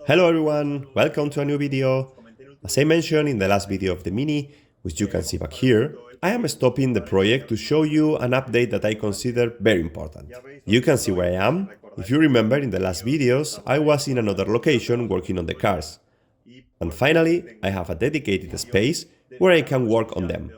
Hello everyone, welcome to a new video. As I mentioned in the last video of the Mini, which you can see back here, I am stopping the project to show you an update that I consider very important. You can see where I am. If you remember, in the last videos, I was in another location working on the cars. And finally, I have a dedicated space where I can work on them.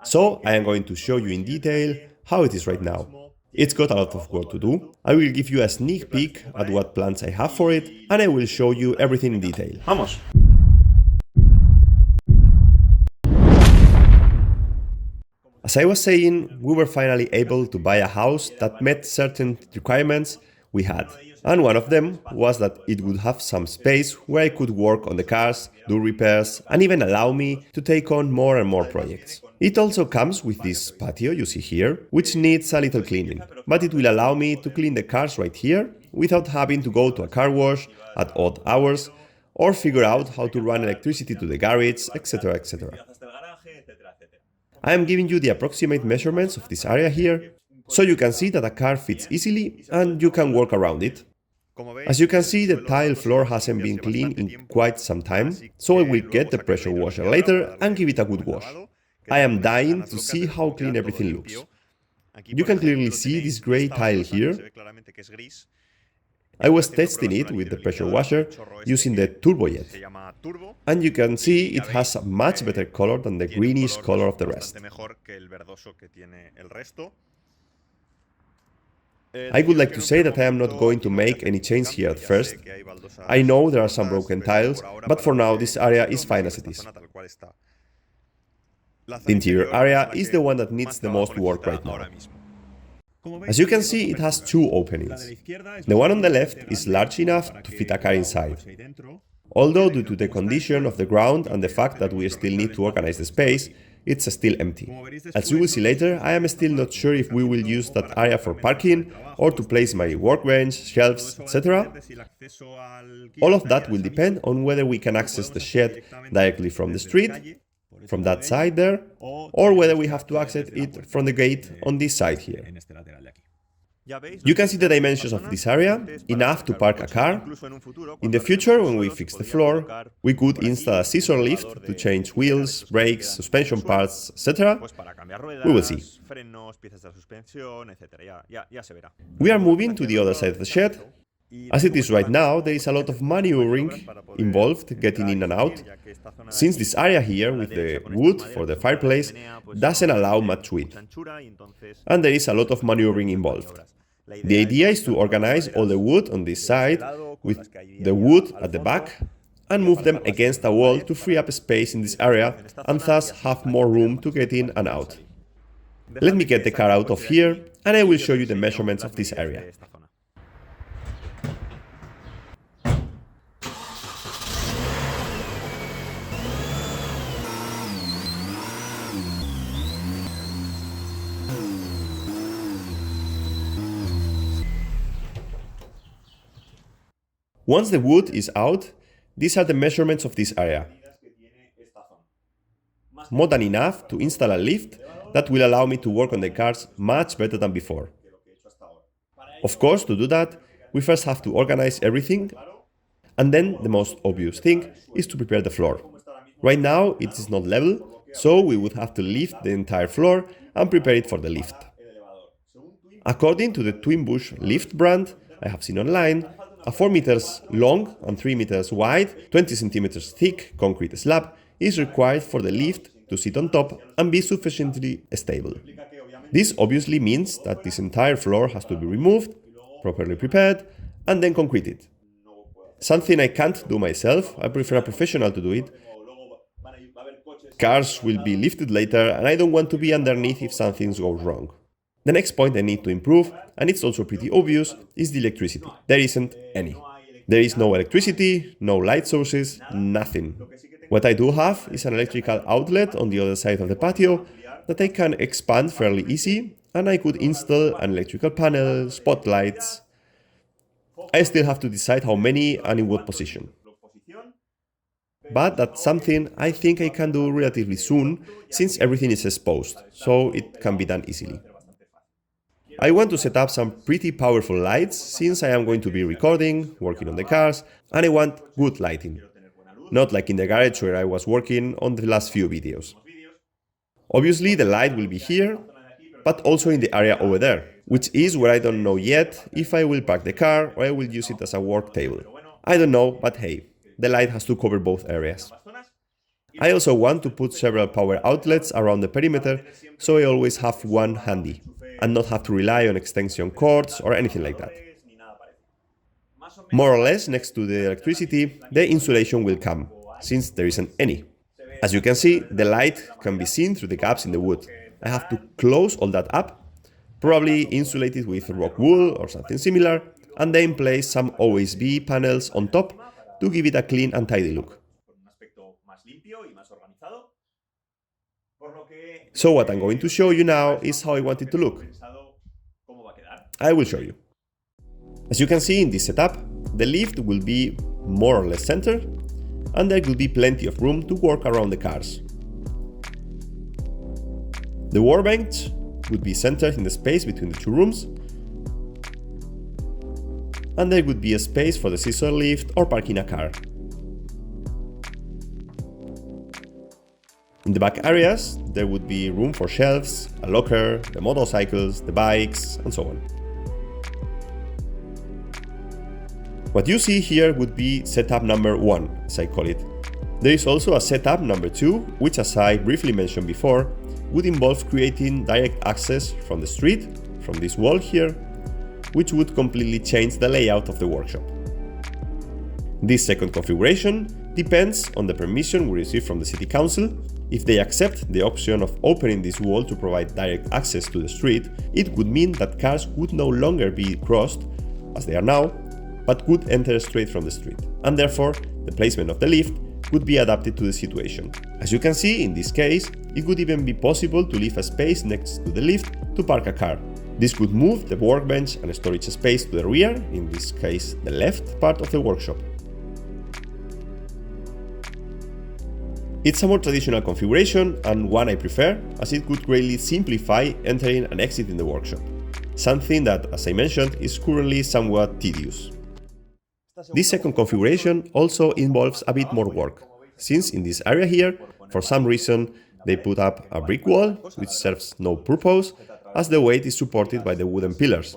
So I am going to show you in detail how it is right now. It's got a lot of work to do. I will give you a sneak peek at what plans I have for it, and I will show you everything in detail. Vamos. As I was saying, we were finally able to buy a house that met certain requirements we had. And one of them was that it would have some space where I could work on the cars, do repairs, and even allow me to take on more and more projects. It also comes with this patio you see here, which needs a little cleaning, but it will allow me to clean the cars right here without having to go to a car wash at odd hours or figure out how to run electricity to the garage, etc. etc. I am giving you the approximate measurements of this area here, so you can see that a car fits easily and you can work around it. As you can see, the tile floor hasn't been cleaned in quite some time, so I will get the pressure washer later and give it a good wash. I am dying to see how clean everything looks. You can clearly see this grey tile here. I was testing it with the pressure washer using the turbojet, and you can see it has a much better color than the greenish color of the rest. I would like to say that I am not going to make any change here at first. I know there are some broken tiles, but for now this area is fine as it is. The interior area is the one that needs the most work right now. As you can see, it has two openings. The one on the left is large enough to fit a car inside. Although due to the condition of the ground and the fact that we still need to organize the space, it's still empty. As you will see later, I am still not sure if we will use that area for parking or to place my workbench, shelves, etc. All of that will depend on whether we can access the shed directly from the street, from that side there, or whether we have to access it from the gate on this side here. You can see the dimensions of this area, enough to park a car. In the future, when we fix the floor, we could install a scissor lift to change wheels, brakes, suspension parts, etc. We will see. We are moving to the other side of the shed. As it is right now, there is a lot of maneuvering involved getting in and out, since this area here with the wood for the fireplace doesn't allow much width, and there is a lot of maneuvering involved. The idea is to organize all the wood on this side with the wood at the back and move them against a wall to free up space in this area and thus have more room to get in and out. Let me get the car out of here and I will show you the measurements of this area. Once the wood is out, these are the measurements of this area. More than enough to install a lift that will allow me to work on the cars much better than before. Of course, to do that, we first have to organize everything, and then the most obvious thing is to prepare the floor. Right now it is not level, so we would have to lift the entire floor and prepare it for the lift. According to the Twin Bush lift brand I have seen online, a 4 meters long and 3 meters wide, 20 centimeters thick concrete slab is required for the lift to sit on top and be sufficiently stable. This obviously means that this entire floor has to be removed, properly prepared, and then concreted. Something I can't do myself, I prefer a professional to do it. Cars will be lifted later and I don't want to be underneath if something goes wrong. The next point I need to improve, and it's also pretty obvious, is the electricity. There isn't any. There is no electricity, no light sources, nothing. What I do have is an electrical outlet on the other side of the patio that I can expand fairly easy, and I could install an electrical panel, spotlights. I still have to decide how many and in what position. But that's something I think I can do relatively soon, since everything is exposed, so it can be done easily. I want to set up some pretty powerful lights since I am going to be recording, working on the cars, and I want good lighting. Not like in the garage where I was working on the last few videos. Obviously the light will be here, but also in the area over there, which is where I don't know yet if I will park the car or I will use it as a work table. I don't know, but hey, the light has to cover both areas. I also want to put several power outlets around the perimeter, so I always have one handy, and not have to rely on extension cords or anything like that. More or less next to the electricity, the insulation will come, since there isn't any. As you can see, the light can be seen through the gaps in the wood. I have to close all that up, probably insulate it with rock wool or something similar, and then place some OSB panels on top to give it a clean and tidy look. So what I'm going to show you now is how I want it to look. I will show you. As you can see in this setup, the lift will be more or less centered, and there will be plenty of room to work around the cars. The workbench would be centered in the space between the two rooms, and there would be a space for the scissor lift or parking a car. In the back areas, there would be room for shelves, a locker, the motorcycles, the bikes, and so on. What you see here would be setup number 1, as I call it. There is also a setup number 2, which, as I briefly mentioned before, would involve creating direct access from the street, from this wall here, which would completely change the layout of the workshop. This second configuration depends on the permission we receive from the City Council. If they accept the option of opening this wall to provide direct access to the street, it would mean that cars would no longer be crossed, as they are now, but could enter straight from the street, and therefore the placement of the lift could be adapted to the situation. As you can see, in this case, it would even be possible to leave a space next to the lift to park a car. This could move the workbench and storage space to the rear, in this case the left part of the workshop. It's a more traditional configuration and one I prefer, as it could greatly simplify entering and exiting the workshop, something that, as I mentioned, is currently somewhat tedious. This second configuration also involves a bit more work, since in this area here, for some reason, they put up a brick wall, which serves no purpose, as the weight is supported by the wooden pillars.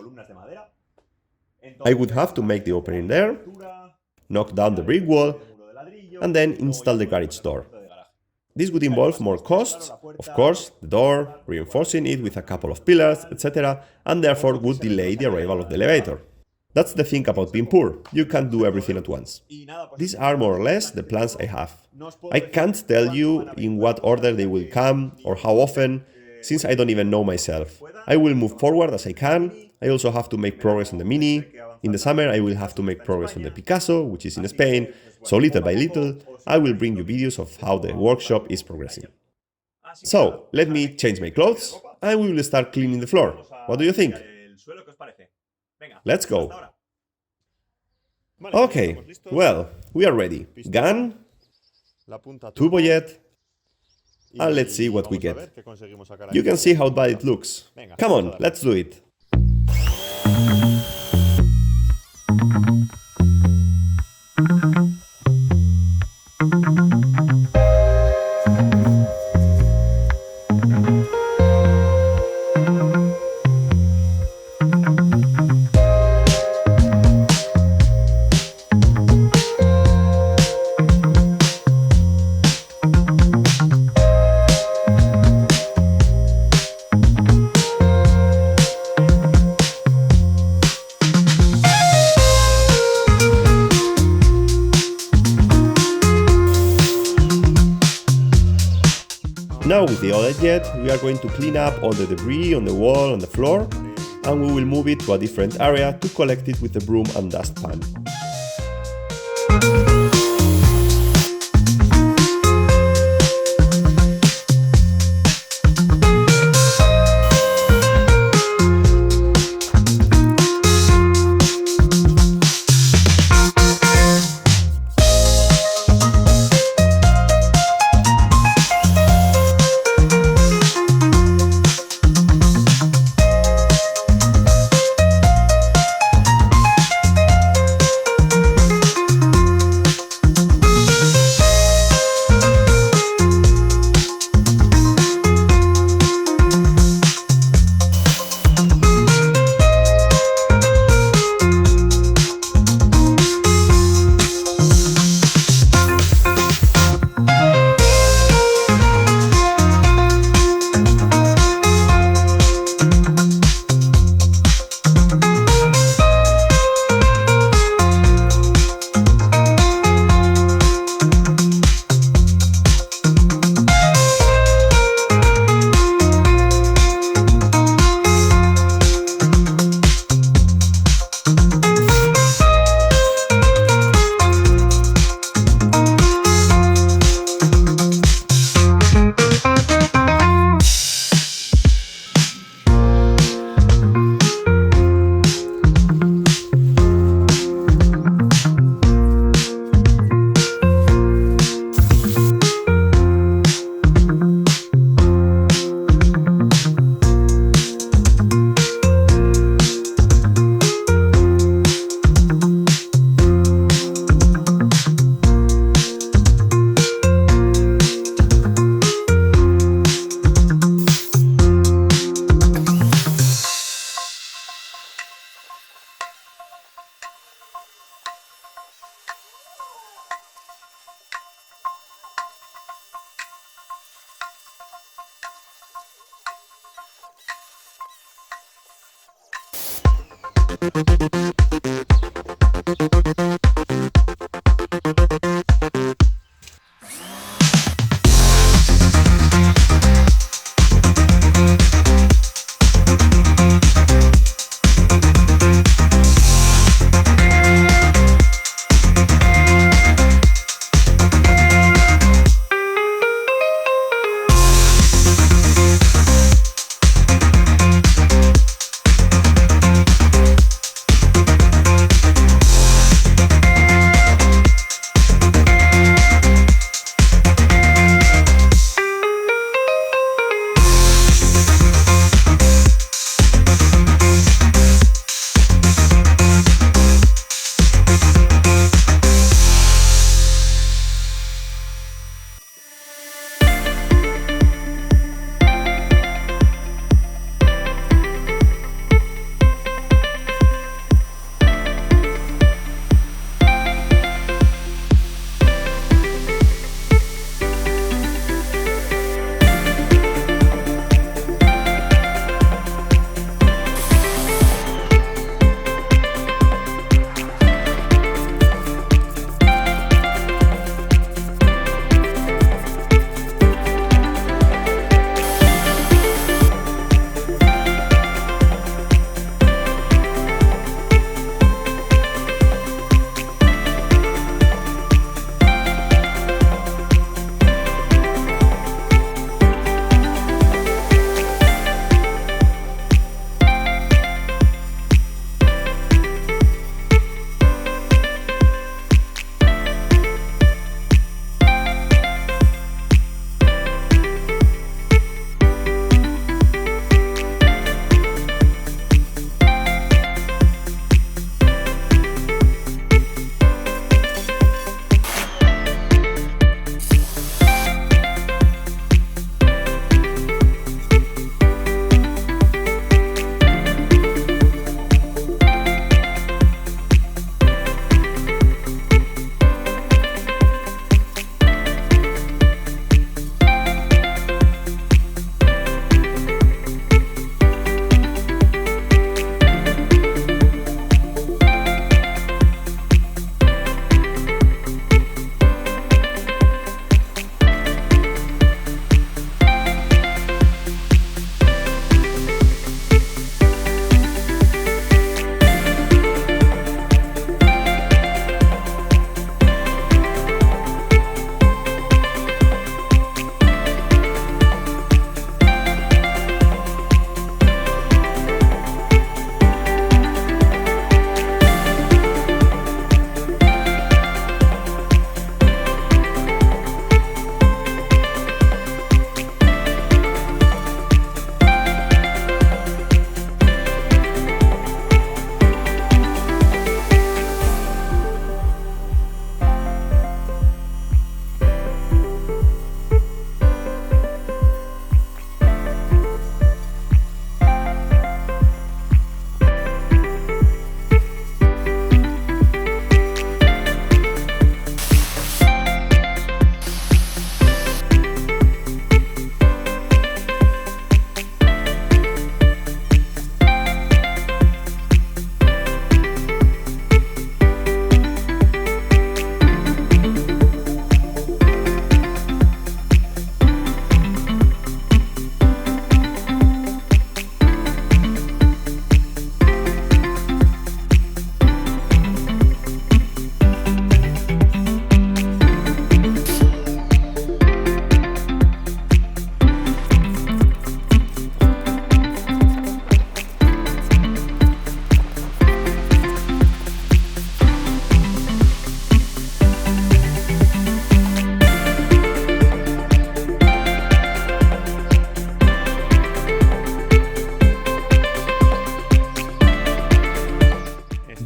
I would have to make the opening there, knock down the brick wall, and then install the garage door. This would involve more costs, of course, the door, reinforcing it with a couple of pillars, etc., and therefore would delay the arrival of the elevator. That's the thing about being poor, you can't do everything at once. These are more or less the plans I have. I can't tell you in what order they will come or how often, since I don't even know myself. I will move forward as I can. I also have to make progress on the Mini. In the summer I will have to make progress on the Picasso, which is in Spain, so little by little I will bring you videos of how the workshop is progressing. So, let me change my clothes and we will start cleaning the floor. What do you think? Let's go! Okay, well, we are ready. Gun, turbo jet, and let's see what we get. You can see how bad it looks. Come on, let's do it! Now with the other jet, we are going to clean up all the debris on the wall and the floor, and we will move it to a different area to collect it with the broom and dustpan.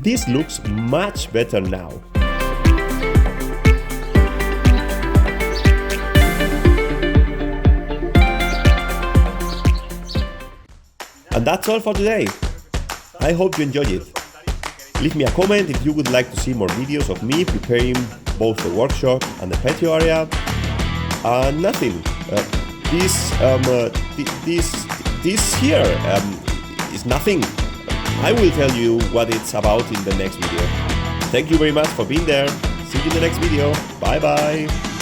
This looks much better now. And that's all for today. I hope you enjoyed it. Leave me a comment if you would like to see more videos of me preparing both the workshop and the patio area. Nothing. This here is nothing. I will tell you what it's about in the next video. Thank you very much for being there. See you in the next video. Bye bye.